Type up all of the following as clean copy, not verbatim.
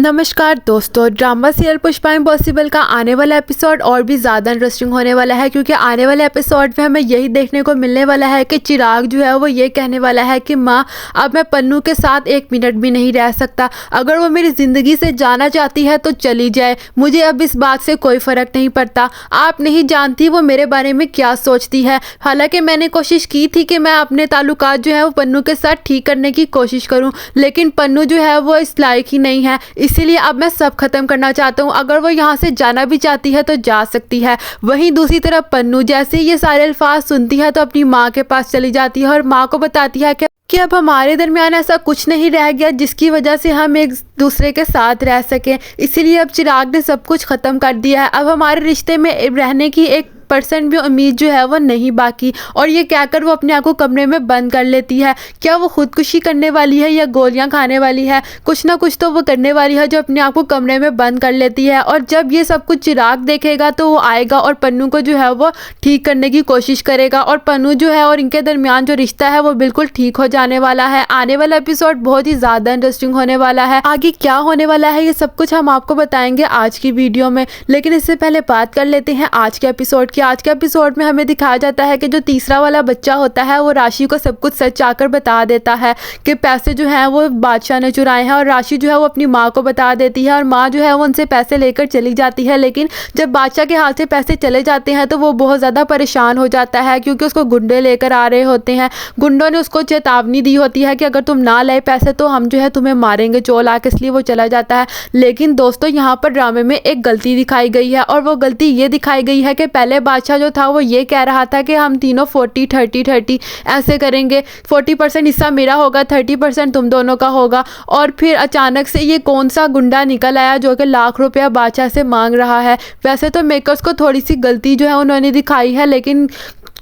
नमस्कार दोस्तों, drama serial Pushpa impossible का आने वाला एपिसोड और भी ज़्यादा इंटरेस्टिंग होने वाला है, क्योंकि आने वाले एपिसोड में हमें यही देखने को मिलने वाला है कि चिराग जो है वो ये कहने वाला है कि माँ, अब मैं पन्नू के साथ 1 मिनट भी नहीं रह सकता। अगर वो मेरी ज़िंदगी से जाना चाहती है तो चली जाए, मुझे अब इस बात से कोई फ़र्क नहीं पड़ता। आप नहीं जानती वो मेरे बारे में क्या सोचती है। हालाँकि मैंने कोशिश की थी कि मैं अपने ताल्लुकात जो है वो पन्नू के साथ ठीक करने की कोशिश करूँ, लेकिन पन्नू जो है वो इस लायक ही नहीं है, इसीलिए अब मैं सब खत्म करना चाहता हूँ। अगर वो यहाँ से जाना भी चाहती है तो जा सकती है। वहीं दूसरी तरफ पन्नू जैसे ही ये सारे अल्फाज सुनती है तो अपनी माँ के पास चली जाती है और माँ को बताती है कि अब हमारे दरमियान ऐसा कुछ नहीं रह गया जिसकी वजह से हम एक दूसरे के साथ रह सकें, इसीलिए अब चिराग ने सब कुछ ख़त्म कर दिया है। अब हमारे रिश्ते में रहने की 1% भी उम्मीद जो है वो नहीं बाकी। और ये कहकर वो अपने आप को कमरे में बंद कर लेती है। क्या वो खुदकुशी करने वाली है या गोलियां खाने वाली है? कुछ ना कुछ तो वो करने वाली है जो अपने आप को कमरे में बंद कर लेती है। और जब ये सब कुछ चिराग देखेगा तो वो आएगा और पन्नू को जो है वो ठीक करने की कोशिश करेगा, और पन्नू जो है और इनके दरमियान जो रिश्ता है वो बिल्कुल ठीक हो जाने वाला है। आने वाला एपिसोड बहुत ही ज़्यादा इंटरेस्टिंग होने वाला है। आगे क्या होने वाला है ये सब कुछ हम आपको बताएंगे आज की वीडियो में, लेकिन इससे पहले बात कर लेते हैं आज के एपिसोड की। आज के एपिसोड में हमें दिखाया जाता है कि जो तीसरा वाला बच्चा होता है वो राशि को सब कुछ सच आकर बता देता है कि पैसे जो हैं वो बादशाह ने चुराए हैं, और राशि जो है वो अपनी माँ को बता देती है और माँ जो है वो उनसे पैसे लेकर चली जाती है। लेकिन जब बादशाह के हाथ से पैसे चले जाते हैं तो वो बहुत ज़्यादा परेशान हो जाता है, क्योंकि उसको गुंडे लेकर आ रहे होते हैं। गुंडों ने उसको चेतावनी दी होती है कि अगर तुम ना लाए पैसे तो हम जो है तुम्हें मारेंगे चोर आके, इसलिए वो चला जाता है। लेकिन दोस्तों यहाँ पर ड्रामे में एक गलती दिखाई गई है, और वो गलती ये दिखाई गई है कि पहले बादशाह जो था वो ये कह रहा था कि हम तीनों 40-30-30 ऐसे करेंगे, 40% हिस्सा मेरा होगा, 30% तुम दोनों का होगा। और फिर अचानक से ये कौन सा गुंडा निकल आया जो कि लाख रुपया बादशाह से मांग रहा है। वैसे तो मेकर्स को थोड़ी सी गलती जो है उन्होंने दिखाई है, लेकिन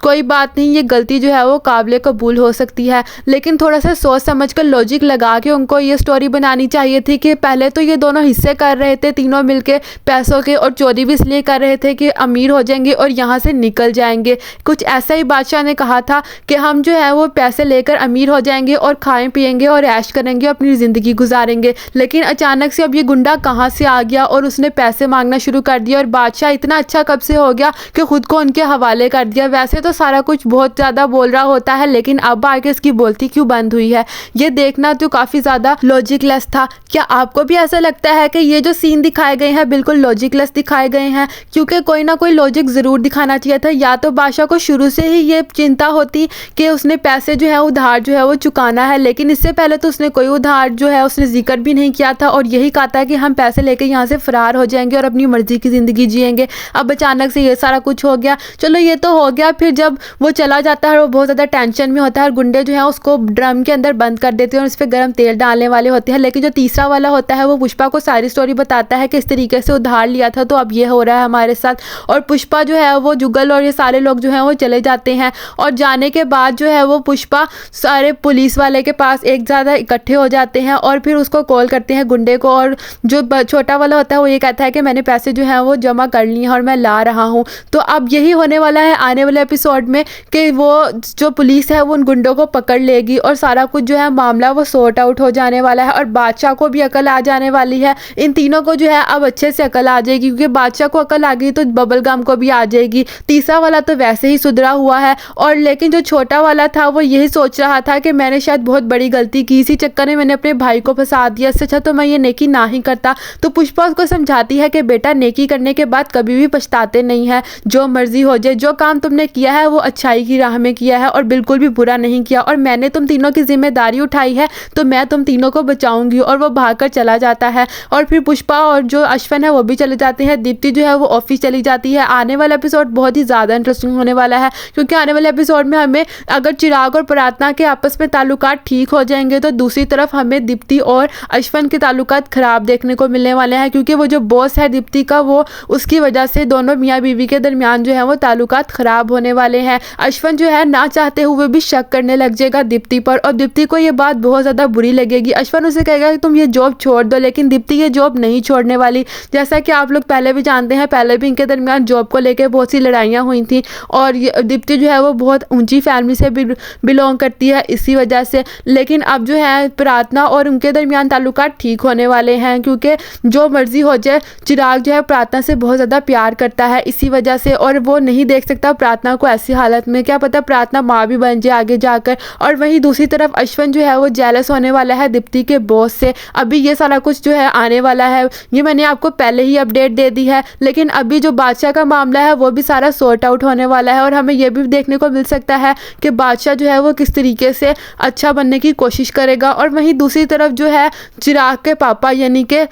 कोई बात नहीं, ये गलती जो है वो काबिल कबूल हो सकती है। लेकिन थोड़ा सा सोच समझ कर लॉजिक लगा के उनको ये स्टोरी बनानी चाहिए थी कि पहले तो ये दोनों हिस्से कर रहे थे तीनों मिलके पैसों के, और चोरी भी इसलिए कर रहे थे कि अमीर हो जाएंगे और यहाँ से निकल जाएंगे। कुछ ऐसा ही बादशाह ने कहा था कि हम जो है वो पैसे लेकर अमीर हो जाएंगे और खाएँ पिएंगे और ऐश करेंगे, अपनी ज़िंदगी गुजारेंगे। लेकिन अचानक से अब ये गुंडा कहाँ से आ गया और उसने पैसे मांगना शुरू कर दिया, और बादशाह इतना अच्छा कब से हो गया कि खुद को उनके हवाले कर दिया। वैसे तो सारा कुछ बहुत ज़्यादा बोल रहा होता है, लेकिन अब आगे इसकी बोलती क्यों बंद हुई है, ये देखना तो काफ़ी ज़्यादा लॉजिकलेस था। क्या आपको भी ऐसा लगता है कि ये जो सीन दिखाए गए हैं बिल्कुल लॉजिकलेस दिखाए गए हैं? क्योंकि कोई ना कोई लॉजिक ज़रूर दिखाना चाहिए था। या तो बादशाह को शुरू से ही ये चिंता होती कि उसने पैसे जो है उधार जो है वो चुकाना है, लेकिन इससे पहले तो उसने कोई उधार जो है उसने जिक्र भी नहीं किया था, और यही कहा था कि हम पैसे लेकर यहाँ से फरार हो जाएंगे और अपनी मर्जी की ज़िंदगी जिएंगे। अब अचानक से ये सारा कुछ हो गया। चलो ये तो हो गया, फिर जब वो चला जाता है वो बहुत ज़्यादा टेंशन में होता है, और गुंडे जो है उसको ड्रम के अंदर बंद कर देते हैं और उस पर गर्म तेल डालने वाले होते हैं। लेकिन जो तीसरा वाला होता है वो पुष्पा को सारी स्टोरी बताता है कि इस तरीके से उधार लिया था तो अब ये हो रहा है हमारे साथ। और पुष्पा जो है वो जुगल और ये सारे लोग जो हैं वो चले जाते हैं, और जाने के बाद जो है वो पुष्पा सारे पुलिस वाले के पास एक ज़्यादा इकट्ठे हो जाते हैं और फिर उसको कॉल करते हैं गुंडे को। और जो छोटा वाला होता है वो ये कहता है कि मैंने पैसे जो हैं वो जमा कर लिए हैं और मैं ला रहा हूँ। तो अब यही होने वाला है आने वाले एपिसोड में कि वो जो पुलिस है वो उन गुंडों को पकड़ लेगी और सारा कुछ जो है मामला वो सॉर्ट आउट हो जाने वाला है, और बादशाह को भी अकल आ जाने वाली है। इन तीनों को जो है अब अच्छे से अकल आ जाएगी, क्योंकि बादशाह को अकल आ गई तो बबल गम को भी आ जाएगी। तीसरा वाला तो वैसे ही सुधरा हुआ है, और लेकिन जो छोटा वाला था वो यही सोच रहा था कि मैंने शायद बहुत बड़ी गलती की, इसी चक्कर में मैंने अपने भाई को फंसा दिया, इससे अच्छा तो मैं ये नेकी ना ही करता। तो पुष्पा उसको समझाती है कि बेटा, नेकी करने के बाद कभी भी पछताते नहीं है, जो मर्जी हो जाए, जो काम तुमने किया है वो अच्छाई की राह में किया है और बिल्कुल भी बुरा नहीं किया, और मैंने तुम तीनों की जिम्मेदारी उठाई है तो मैं तुम तीनों को बचाऊंगी। और वो भागकर चला जाता है, और फिर पुष्पा और जो अश्विन है वो भी चले जाते हैं। दीप्ति जो है वो ऑफिस चली जाती है। आने वाला एपिसोड बहुत ही ज़्यादा इंटरेस्टिंग होने वाला है, क्योंकि आने वाले एपिसोड में हमें अगर चिराग और प्रार्थना के आपस में ताल्लुकात ठीक हो जाएंगे तो दूसरी तरफ हमें दीप्ति और अश्विन के ताल्लुकात ख़राब देखने को मिलने वाले हैं, क्योंकि वो जो बॉस है दीप्ति का वो उसकी वजह से दोनों मियाँ बीवी के दरमियान जो है वो ताल्लुकात ख़राब होने वाले वाले हैं। अश्विन जो है ना चाहते हुए भी शक करने लग जाएगा दीप्ति पर और दीप्ति को ये बात बहुत ज़्यादा बुरी लगेगी। अश्विन उसे कहेगा कि तुम ये जॉब छोड़ दो, लेकिन दीप्ति ये जॉब नहीं छोड़ने वाली। जैसा कि आप लोग पहले भी जानते हैं, पहले भी इनके दरमियान जॉब को लेकर बहुत सी लड़ाइयाँ हुई थी और दीप्ति जो है वो बहुत ऊंची फैमिली से बिलोंग करती है इसी वजह से। लेकिन अब जो है प्रार्थना और उनके दरमियान ताल्लुकात ठीक होने वाले हैं, क्योंकि जो मर्जी हो जाए चिराग जो है प्रार्थना से बहुत ज़्यादा प्यार करता है इसी वजह से, और वो नहीं देख सकता प्रार्थना को ऐसी हालत में। क्या पता प्रार्थना माँ भी बन जाए आगे जाकर। और वहीं दूसरी तरफ अश्विन जो है वो जेलस होने वाला है दीप्ति के बॉस से। अभी ये सारा कुछ जो है आने वाला है, ये मैंने आपको पहले ही अपडेट दे दी है, लेकिन अभी जो बादशाह का मामला है वो भी सारा सॉर्ट आउट होने वाला है और हमें ये भी देखने को मिल सकता है कि बादशाह जो है वो किस तरीके से अच्छा बनने की कोशिश करेगा। और वहीं दूसरी तरफ जो है चिराग के पापा यानी कि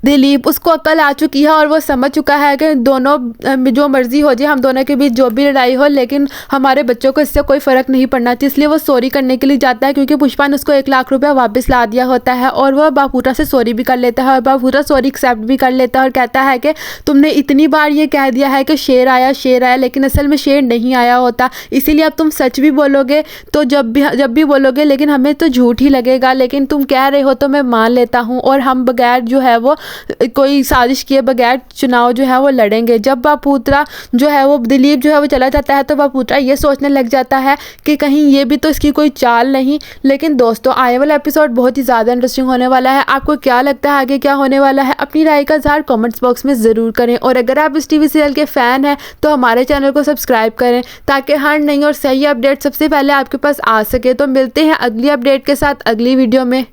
दिलीप, उसको अकल आ चुकी है और वो समझ चुका है कि दोनों जो मर्जी हो जाए, हम दोनों के बीच जो भी लड़ाई हो, लेकिन हमारे बच्चों को इससे कोई फ़र्क नहीं पड़ना चाहिए। इसलिए वो सॉरी करने के लिए जाता है, क्योंकि पुष्पा ने उसको 1 लाख रुपया वापस ला दिया होता है और वह बापूरा से सॉरी भी कर लेता है और बापूरा सॉरी एक्सेप्ट भी कर लेता है और कहता है कि तुमने इतनी बार ये कह दिया है कि शेर आया, लेकिन असल में शेर नहीं आया होता, इसीलिए अब तुम सच भी बोलोगे तो जब भी बोलोगे, लेकिन हमें तो झूठ ही लगेगा, लेकिन तुम कह रहे हो तो मैं मान लेता हूँ और हम बगैर जो है वो कोई साजिश किए बगैर चुनाव जो है वो लड़ेंगे। जब बापूरा जो है वो दिलीप जो है वो चला जाता है तो बापूरा ये सोचने लग जाता है कि कहीं ये भी तो इसकी कोई चाल नहीं। लेकिन दोस्तों आने वाला एपिसोड बहुत ही ज़्यादा इंटरेस्टिंग होने वाला है। आपको क्या लगता है आगे क्या होने वाला है? अपनी राय का इज़हार कमेंट्स बॉक्स में ज़रूर करें और अगर आप इस टीवी सीरियल के फ़ैन हैं तो हमारे चैनल को सब्सक्राइब करें ताकि हर नई और सही अपडेट सबसे पहले आपके पास आ सके। तो मिलते हैं अगली अपडेट के साथ अगली वीडियो में।